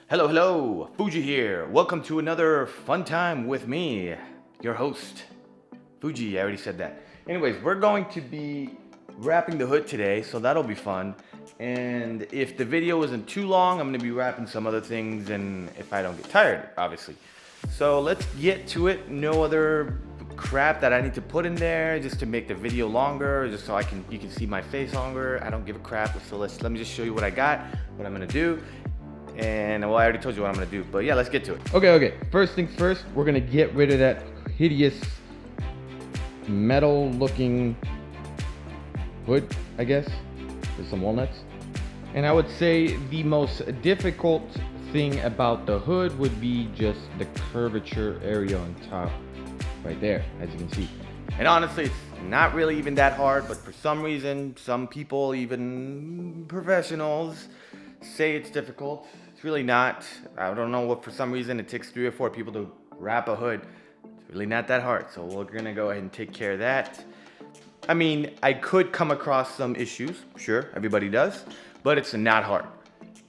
Hello, hello, Fuji here. Welcome to another fun time with me, your host, Fuji. I already said that. Anyways, we're going to be wrapping the hood today, so that'll be fun. And if the video isn't too long, I'm gonna be wrapping some other things, and if I don't get tired, obviously. So let's get to it. No other crap that I need to put in there just to make the video longer, just so you can see my face longer. I don't give a crap. So let me just show you what I got, what I'm gonna do. And well, I already told you what I'm gonna do, but yeah, let's get to it. Okay. First things first, we're gonna get rid of that hideous metal looking hood, I guess, with some walnuts. And I would say the most difficult thing about the hood would be just the curvature area on top, right there, as you can see. And honestly, it's not really even that hard, but for some reason, some people, even professionals, say it's difficult. It's really not. I don't know what, for some reason, it takes 3 or 4 people to wrap a hood. It's really not that hard, so we're gonna go ahead and take care of that. I mean, I could come across some issues, sure, everybody does, but it's not hard.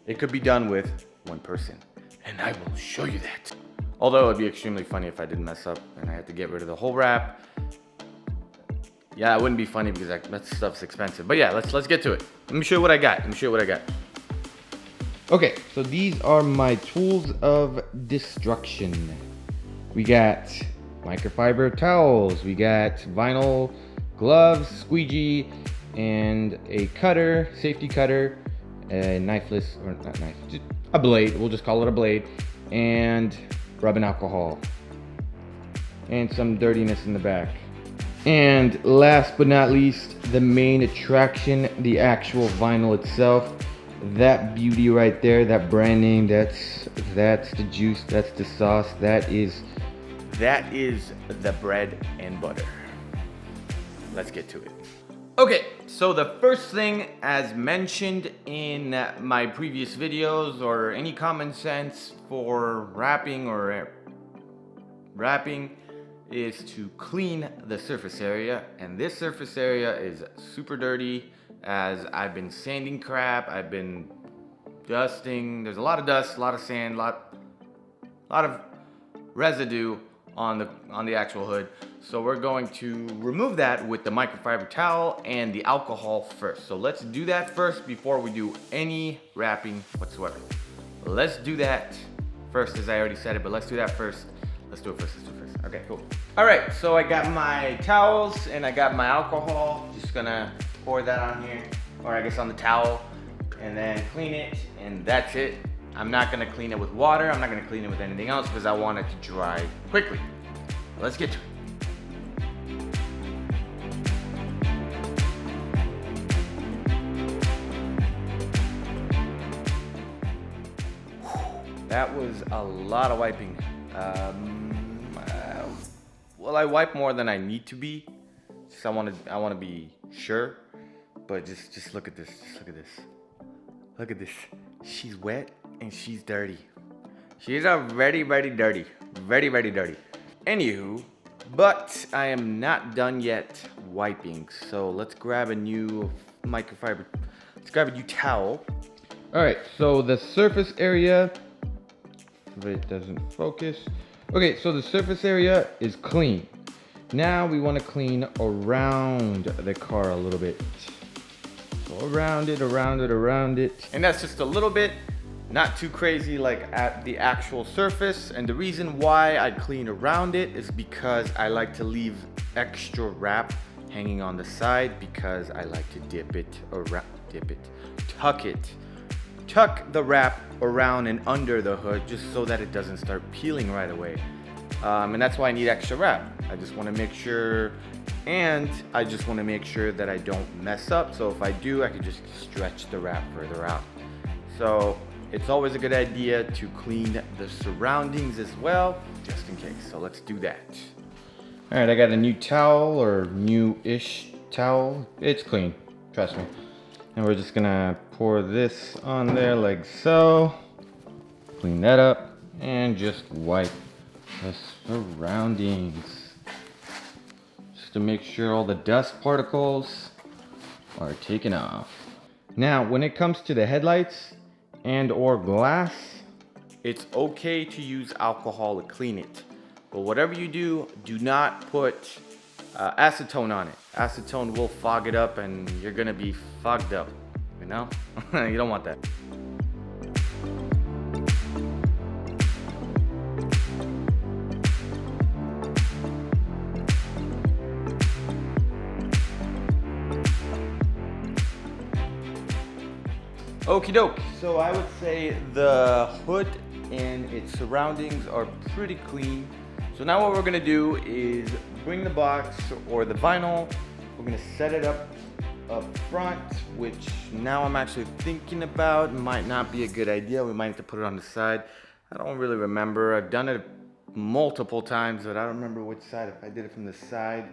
It could be done with one person, and I will show you that. Although it'd be extremely funny if I didn't mess up and I had to get rid of the whole wrap. Yeah, it wouldn't be funny because that stuff's expensive. But yeah, let's get to it. Let me show you what I got. Okay, so these are my tools of destruction. We got microfiber towels, we got vinyl gloves, squeegee, and a cutter, safety cutter, a knifeless, or not knife, just a blade, we'll just call it a blade, and rubbing alcohol, and some dirtiness in the back. And last but not least, the main attraction, the actual vinyl itself. That beauty right there, that branding, that's the juice, that's the sauce, that is the bread and butter. Let's get to it. Okay, so the first thing, as mentioned in my previous videos, or any common sense for wrapping is to clean the surface area. And this surface area is super dirty, as I've been sanding crap, I've been dusting. There's a lot of dust, a lot of sand, a lot of residue on the actual hood. So we're going to remove that with the microfiber towel and the alcohol first. So let's do that first before we do any wrapping whatsoever. Let's do that first, as I already said it, but let's do that first. Let's do it first. Okay, cool. All right, so I got my towels and I got my alcohol. Just gonna pour that on here, or I guess on the towel, and then clean it, and that's it. I'm not gonna clean it with water. I'm not gonna clean it with anything else because I want it to dry quickly. Let's get to it. That was a lot of wiping. Well, I wipe more than I need to be. Just I want to be sure. But just look at this. Look at this. She's wet and she's dirty. She's very dirty. Very dirty. Anywho, but I am not done yet wiping. So let's grab a new microfiber. Let's grab a new towel. all right. So the surface area, if it doesn't focus. Okay, so the surface area is clean. Now we want to clean around the car a little bit. So around it. And that's just a little bit, not too crazy like at the actual surface. And the reason why I clean around it is because I like to leave extra wrap hanging on the side, because I like to tuck the wrap around and under the hood, just so that it doesn't start peeling right away. And that's why I need extra wrap. I just want to make sure, and I just want to make sure that I don't mess up. So if I do, I can just stretch the wrap further out. So it's always a good idea to clean the surroundings as well, just in case. So let's do that. All right, I got a new towel, or new-ish towel. It's clean, trust me. And we're just gonna pour this on there like so. Clean that up and just wipe the surroundings, just to make sure all the dust particles are taken off. Now, when it comes to the headlights and or glass, It's okay to use alcohol to clean it, but whatever you do, do not put acetone on it. Acetone will fog it up and you're gonna be fogged up, you know? You don't want that. Okie doke. So I would say the hood and its surroundings are pretty clean. So now what we're gonna do is bring the box or the vinyl. We're gonna set it up front, which now I'm actually thinking about might not be a good idea. We might have to put it on the side. I don't really remember. I've done it multiple times, but I don't remember which side. If I did it from the side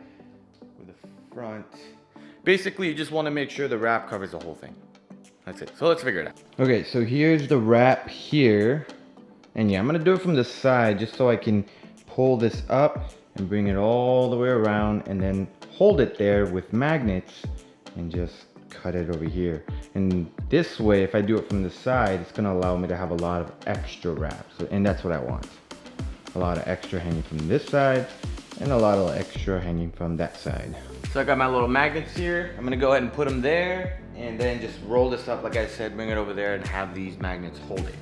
or the front. Basically, you just want to make sure the wrap covers the whole thing. That's it. So let's figure it out. Okay, so here's the wrap here. And yeah, I'm gonna do it from the side just so I can pull this up and bring it all the way around and then hold it there with magnets and just cut it over here. And this way, if I do it from the side, it's gonna allow me to have a lot of extra wrap. And that's what I want. A lot of extra hanging from this side and a lot of extra hanging from that side. So I got my little magnets here. I'm gonna go ahead and put them there and then just roll this up, like I said, bring it over there and have these magnets hold it.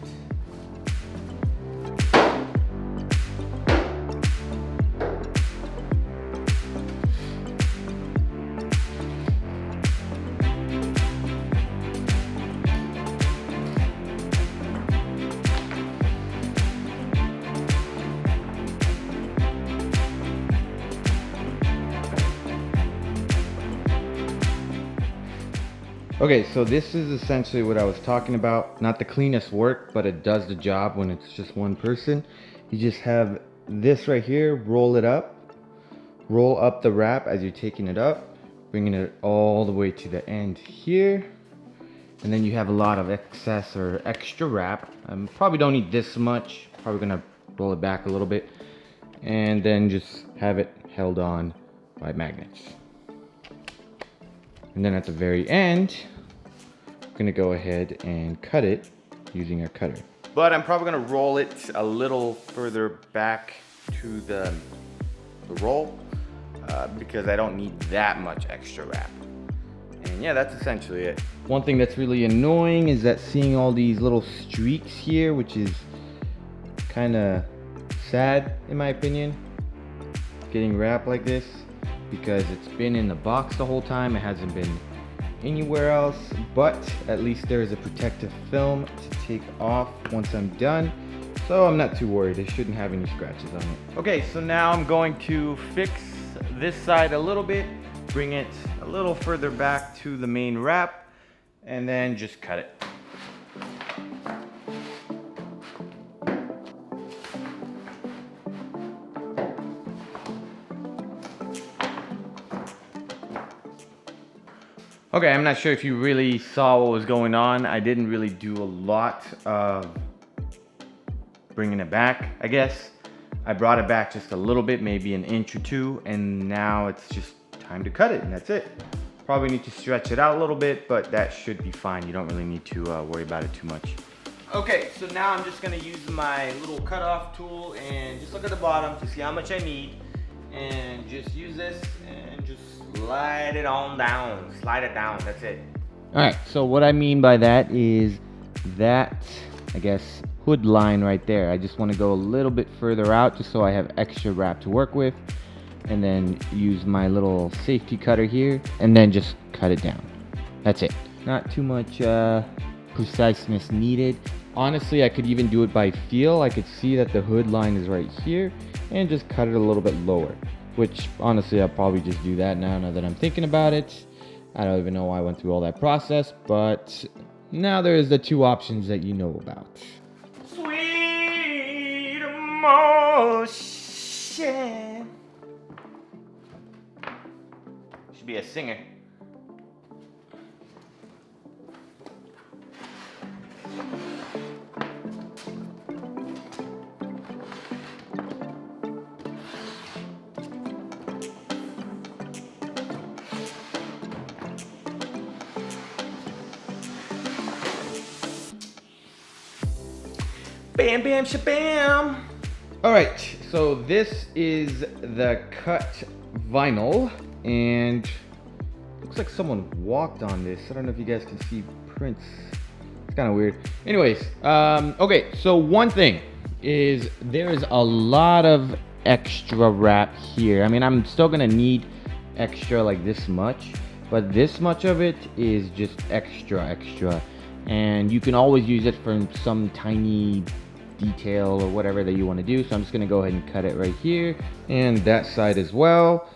Okay, so this is essentially what I was talking about. Not the cleanest work, but it does the job when it's just one person. You just have this right here, roll it up. Roll up the wrap as you're taking it up, bringing it all the way to the end here. And then you have a lot of excess or extra wrap. Probably don't need this much. Probably gonna roll it back a little bit. And then just have it held on by magnets. And then at the very end, I'm gonna go ahead and cut it using a cutter. But I'm probably gonna roll it a little further back to the roll because I don't need that much extra wrap. And yeah, that's essentially it. One thing that's really annoying is that seeing all these little streaks here, which is kind of sad in my opinion, getting wrapped like this, because it's been in the box the whole time. It hasn't been anywhere else, but at least there is a protective film to take off once I'm done. So I'm not too worried. It shouldn't have any scratches on it. Okay, so now I'm going to fix this side a little bit, bring it a little further back to the main wrap, and then just cut it. Okay, I'm not sure if you really saw what was going on. I didn't really do a lot of bringing it back, I guess. I brought it back just a little bit, maybe an inch or two, and now it's just time to cut it, and that's it. Probably need to stretch it out a little bit, but that should be fine. You don't really need to worry about it too much. Okay, so now I'm just gonna use my little cutoff tool and just look at the bottom to see how much I need, and just use this and just slide it on down. Slide it down, that's it. All right, so what I mean by that is that, I guess, hood line right there. I just want to go a little bit further out just so I have extra wrap to work with, and then use my little safety cutter here and then just cut it down. That's it. Not too much preciseness needed. Honestly, I could even do it by feel. I could see that the hood line is right here and just cut it a little bit lower, which honestly I'll probably just do that now that I'm thinking about it. I don't even know why I went through all that process, but now there's the two options that you know about. Sweet emotion. Should be a singer. Bam, bam, shabam. All right, so this is the cut vinyl, and looks like someone walked on this. I don't know if you guys can see prints. It's kind of weird. Anyways, okay, so one thing is there is a lot of extra wrap here. I mean, I'm still gonna need extra like this much, but this much of it is just extra. And you can always use it for some tiny detail or whatever that you want to do. So I'm just going to go ahead and cut it right here and that side as well,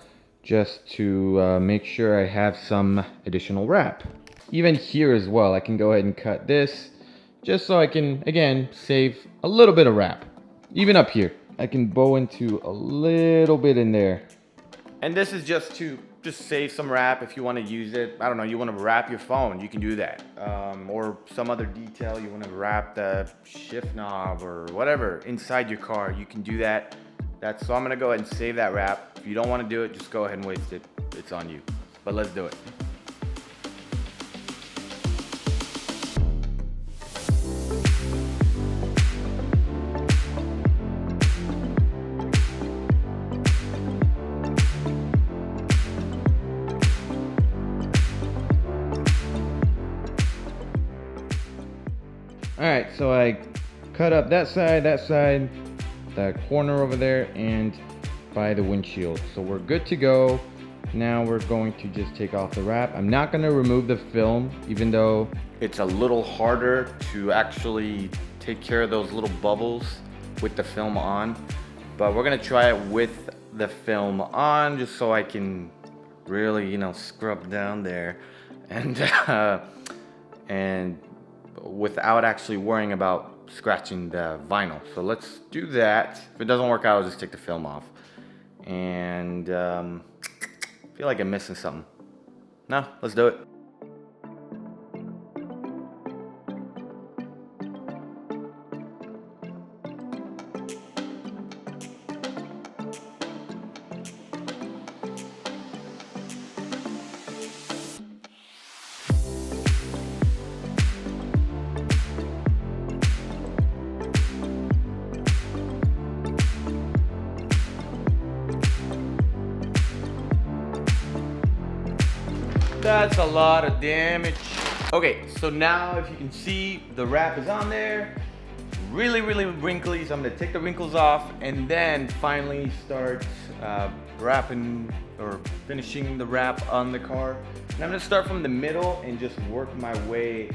just to make sure I have some additional wrap. Even here as well, I can go ahead and cut this just so I can, again, save a little bit of wrap. Even up here, I can bow into a little bit in there. And this is just to save some wrap if you want to use it. I don't know, you want to wrap your phone, you can do that. Or some other detail, you want to wrap the shift knob or whatever inside your car, you can do that. So I'm going to go ahead and save that wrap. If you don't want to do it, just go ahead and waste it. It's on you. But let's do it. Alright, so I cut up that side, that corner over there, and by the windshield. So we're good to go. Now we're going to just take off the wrap. I'm not going to remove the film, even though it's a little harder to actually take care of those little bubbles with the film on. But we're going to try it with the film on, just so I can really, scrub down there. And without actually worrying about scratching the vinyl. So let's do that. If it doesn't work out, I'll just take the film off. And I feel like I'm missing something. No, let's do it. That's a lot of damage. Okay, so now if you can see, the wrap is on there. Really wrinkly, so I'm gonna take the wrinkles off and then finally start wrapping or finishing the wrap on the car. And I'm gonna start from the middle and just work my way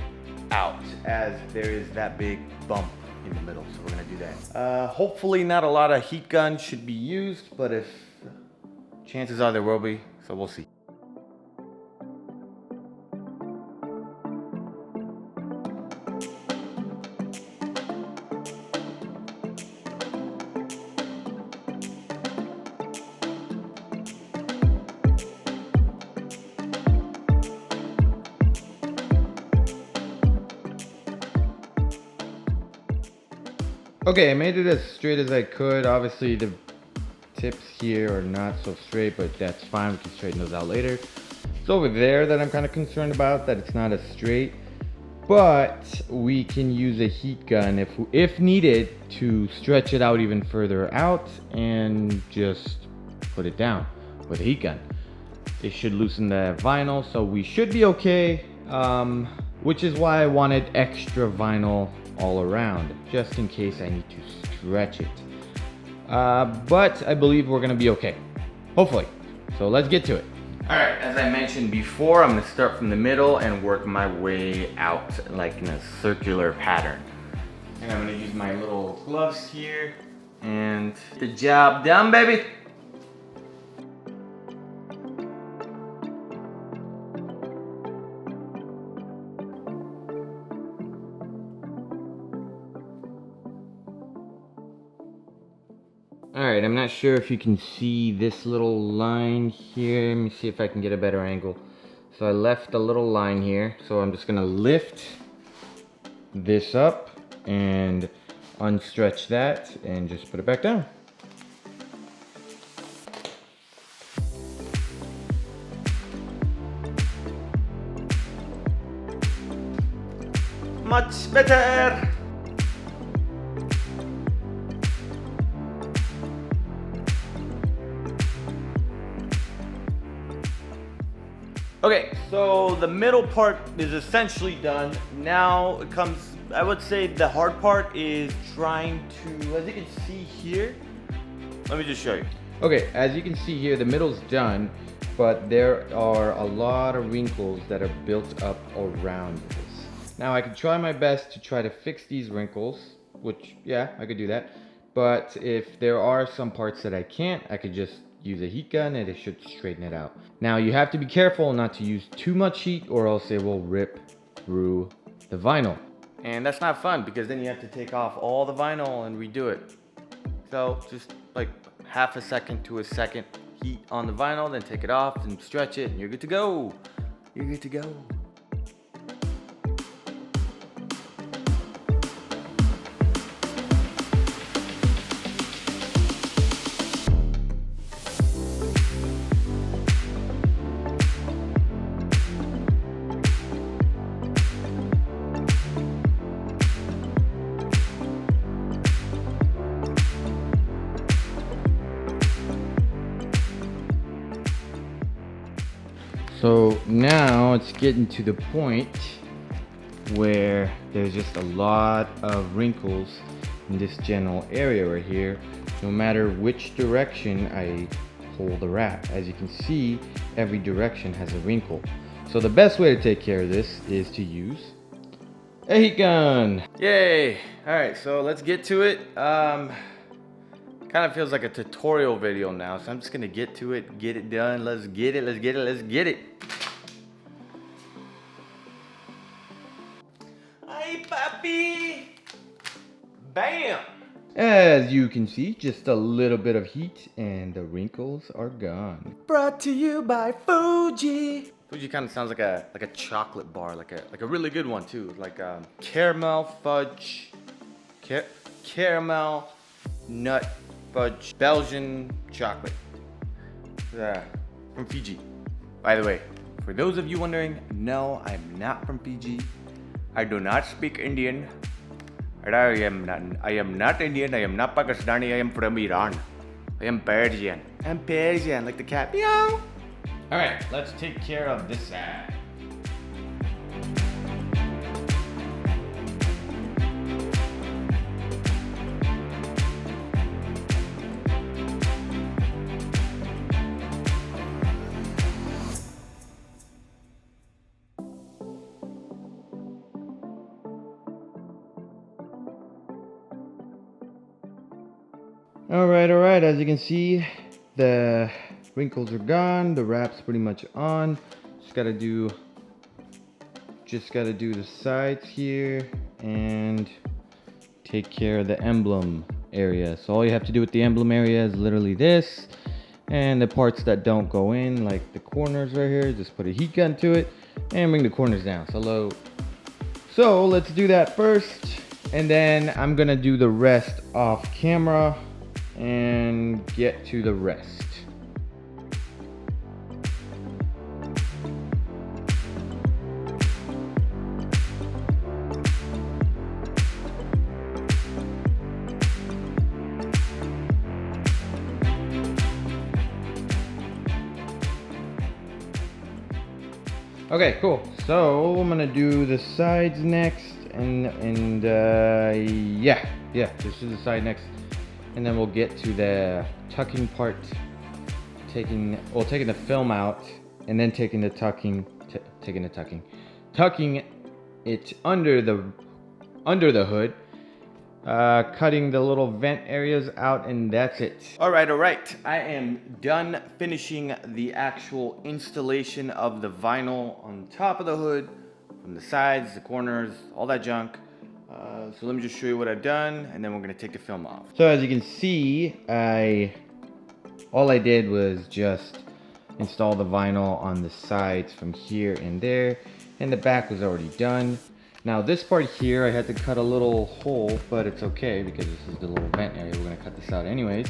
out as there is that big bump in the middle. So we're gonna do that. Hopefully not a lot of heat gun should be used, but if chances are there will be, so we'll see. okay, I made it as straight as I could. Obviously the tips here are not so straight, but that's fine. We can straighten those out later. It's over there that I'm kind of concerned about, that it's not as straight. But we can use a heat gun if needed to stretch it out even further out and just put it down with a heat gun. It should loosen the vinyl, so we should be okay. Which is why I wanted extra vinyl all around, just in case I need to stretch it. But I believe we're gonna be okay, hopefully. So let's get to it. All right, as I mentioned before, I'm gonna start from the middle and work my way out like in a circular pattern. And I'm gonna use my little gloves here and the job done, baby. Alright, I'm not sure if you can see this little line here. Let me see if I can get a better angle. So I left a little line here. So I'm just gonna lift this up and unstretch that and just put it back down. Much better. Okay, so the middle part is essentially done. Now it comes, I would say the hard part is trying to, as you can see here, let me just show you. Okay, as you can see here, the middle's done, but there are a lot of wrinkles that are built up around this. Now I could try my best to try to fix these wrinkles, which, yeah, I could do that. But if there are some parts that I can't, I could just use a heat gun and it should straighten it out. Now you have to be careful not to use too much heat or else it will rip through the vinyl. And that's not fun because then you have to take off all the vinyl and redo it. So just like half a second to a second heat on the vinyl, then take it off and stretch it and you're good to go. You're good to go. So now it's getting to the point where there's just a lot of wrinkles in this general area right here, no matter which direction I pull the wrap. As you can see, every direction has a wrinkle. So the best way to take care of this is to use a heat gun. Yay! Alright, so let's get to it. Kind of feels like a tutorial video now, so I'm just gonna get to it, get it done. Let's get it, let's get it, let's get it. Ay, papi! Bam! As you can see, just a little bit of heat and the wrinkles are gone. Brought to you by Fuji. Fuji kind of sounds like a chocolate bar, like a really good one too, like caramel fudge, caramel nut fudge Belgian chocolate. From Fiji. By the way, for those of you wondering, no, I'm not from Fiji. I do not speak Indian. And I am not Indian, I am not Pakistani, I am from Iran. I am Persian. I'm Persian, like the cat. Meow. Alright, let's take care of this side. Alright, as you can see, the wrinkles are gone, the wrap's pretty much on. Just gotta do the sides here and take care of the emblem area. So all you have to do with the emblem area is literally this, and the parts that don't go in, like the corners right here, just put a heat gun to it and bring the corners down. So let's do that first, and then I'm gonna do the rest off camera and get to the rest. Okay, cool. So I'm gonna do the sides next, and yeah, this is the side next, and then we'll get to the tucking part. Taking the film out, and then tucking it under the hood, cutting the little vent areas out, and that's it. All right. I am done finishing the actual installation of the vinyl on top of the hood, from the sides, the corners, all that junk. So let me just show you what I've done, and then we're gonna take the film off. So as you can see, all I did was just install the vinyl on the sides from here and there, and the back was already done. Now this part here, I had to cut a little hole, but it's okay because this is the little vent area. We're gonna cut this out anyways.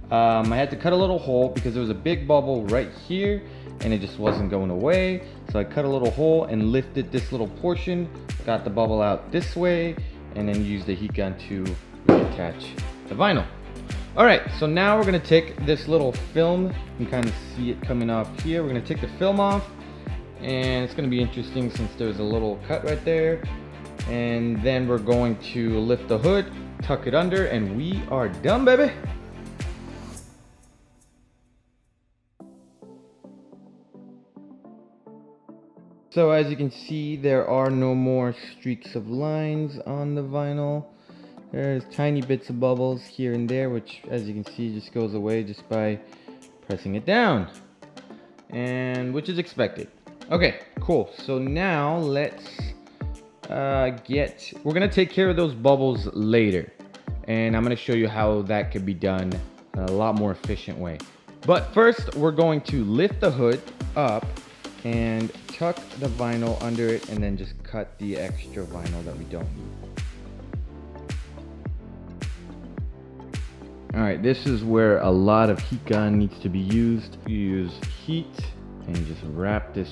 I had to cut a little hole because there was a big bubble right here and it just wasn't going away. So I cut a little hole and lifted this little portion, got the bubble out this way, and then used the heat gun to reattach the vinyl. All right, so now we're gonna take this little film, you can kind of see it coming off here. We're gonna take the film off, And it's going to be interesting since there's a little cut right there. And then we're going to lift the hood, tuck it under, and we are done, baby. So as you can see, there are no more streaks of lines on the vinyl. There's tiny bits of bubbles here and there, which as you can see just goes away just by pressing it down, and which is expected. Okay, cool. So now let's we're gonna take care of those bubbles later, and I'm gonna show you how that could be done in a lot more efficient way. But first, we're going to lift the hood up and tuck the vinyl under it, and then just cut the extra vinyl that we don't need. Alright, this is where a lot of heat gun needs to be used. You use heat and just wrap this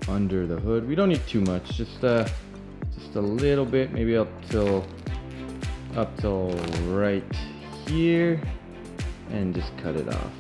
under the hood. We don't need too much, just a little bit, maybe up till right here, and just cut it off.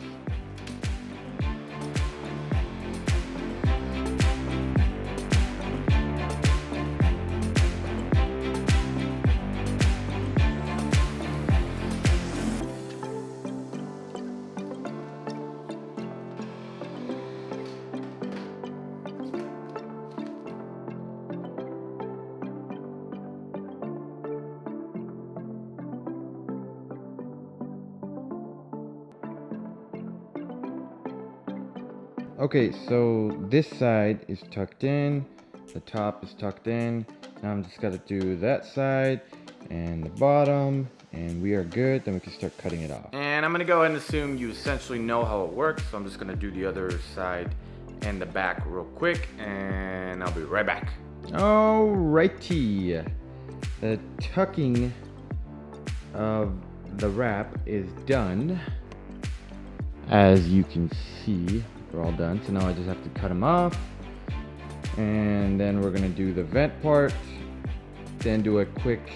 Okay, so this side is tucked in, the top is tucked in. Now I'm just gotta do that side and the bottom, and we are good. Then we can start cutting it off. And I'm gonna go ahead and assume you essentially know how it works, so I'm just gonna do the other side and the back real quick, and I'll be right back. Alrighty, the tucking of the wrap is done. As you can see, we're all done. So now I just have to cut them off, and then we're gonna do the vent part, then do a quick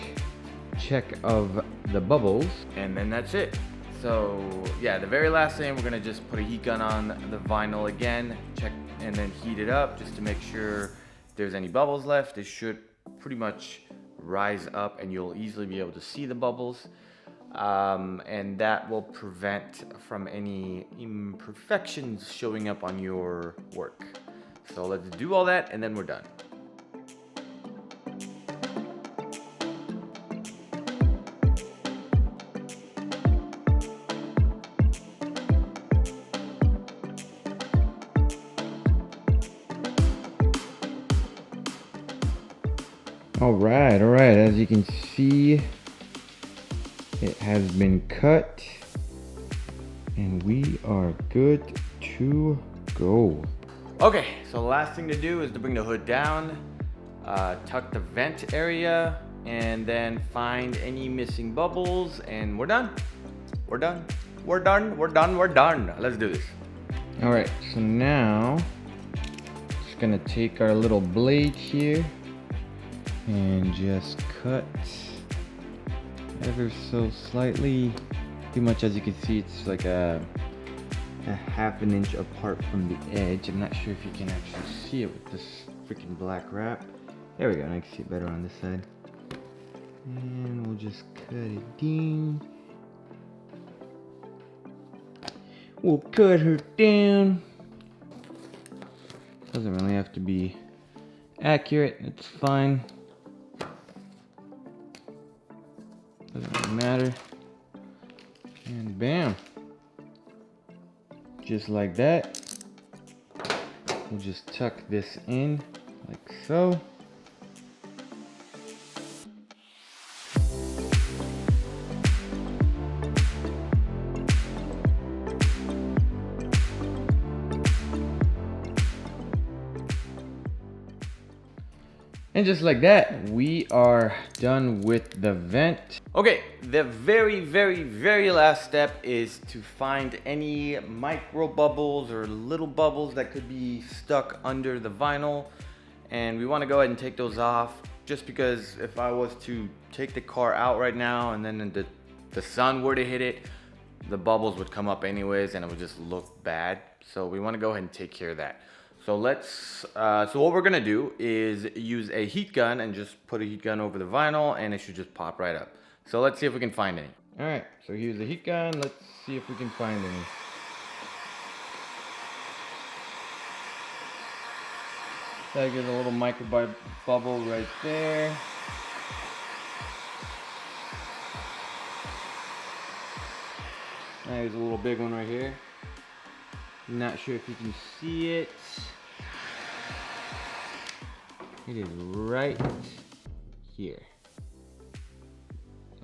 check of the bubbles, and then that's it. So yeah, the very last thing, we're gonna just put a heat gun on the vinyl again, check, and then heat it up just to make sure if there's any bubbles left. It should pretty much rise up and you'll easily be able to see the bubbles. And that will prevent from any imperfections showing up on your work. So let's do all that and then we're done. all right, as you can see, it has been cut and we are good to go. Okay, so the last thing to do is to bring the hood down, tuck the vent area, and then find any missing bubbles, and we're done. We're done. We're done. We're done. We're done. Let's do this. All right, so now just gonna take our little blade here and just cut ever so slightly. Pretty much, as you can see, it's like a half an inch apart from the edge. I'm not sure if you can actually see it with this freaking black wrap. There we go, I can see it better on this side. And we'll just cut it down. We'll cut her down. Doesn't really have to be accurate, it's fine. Doesn't really matter. And bam. Just like that. We'll just tuck this in like so. And just like that, we are done with the vent. Okay, the very last step is to find any micro bubbles or little bubbles that could be stuck under the vinyl. And we want to go ahead and take those off, just because if I was to take the car out right now and then the sun were to hit it, the bubbles would come up anyways and it would just look bad. So we want to go ahead and take care of that. So so what we're gonna do is use a heat gun and just put a heat gun over the vinyl, and it should just pop right up. So let's see if we can find any. All right, so here's the heat gun. Let's see if we can find any. That gives a little micro bubble right there. There's a little big one right here. Not sure if you can see it. It is right here.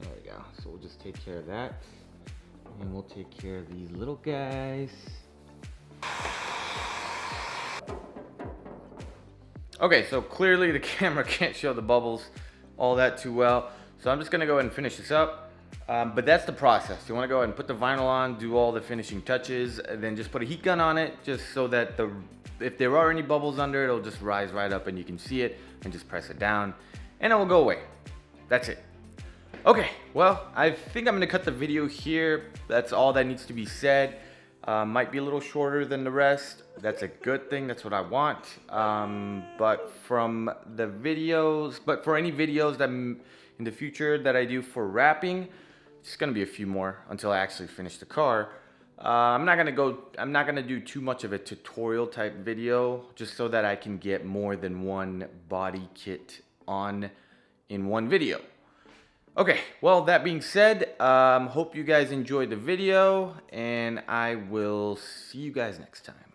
There we go. So we'll just take care of that. And we'll take care of these little guys. Okay, so clearly the camera can't show the bubbles all that too well. So I'm just gonna go ahead and finish this up. But that's the process. You wanna go ahead and put the vinyl on, do all the finishing touches, and then just put a heat gun on it, just so that if there are any bubbles under it, it'll just rise right up and you can see it, and just press it down, and it will go away. That's it. Okay, well, I think I'm gonna cut the video here. That's all that needs to be said. Might be a little shorter than the rest. That's a good thing. That's what I want. But for any videos that in the future that I do for wrapping, it's gonna be a few more until I actually finish the car. I'm not gonna do too much of a tutorial type video, just so that I can get more than one body kit on in one video. Okay, well, that being said, hope you guys enjoyed the video, and I will see you guys next time.